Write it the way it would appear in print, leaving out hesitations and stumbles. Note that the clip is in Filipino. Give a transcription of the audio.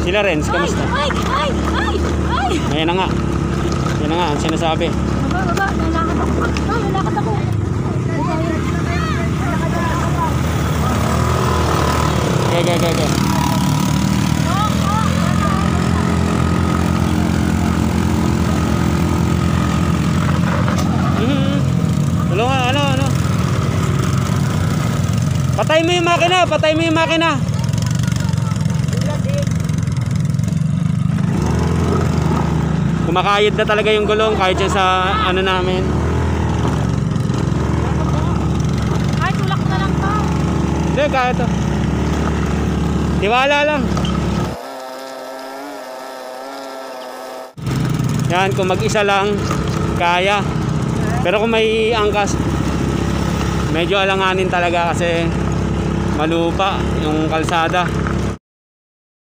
Sila Renz, kamusta? Ay! Ayan na nga. Yan na nga, ang sinasabi. Baba, lalakad ako. Lalakad ako. Okay. Ano? Patay mo yung makina. Kumakayod na talaga yung gulong kahit yan sa ano namin. Ay, tulak na lang to. Hindi, kaya to. Tiwala lang. Yan, kung mag-isa lang, kaya. Pero kung may angkas, medyo alanganin talaga kasi malupa yung kalsada.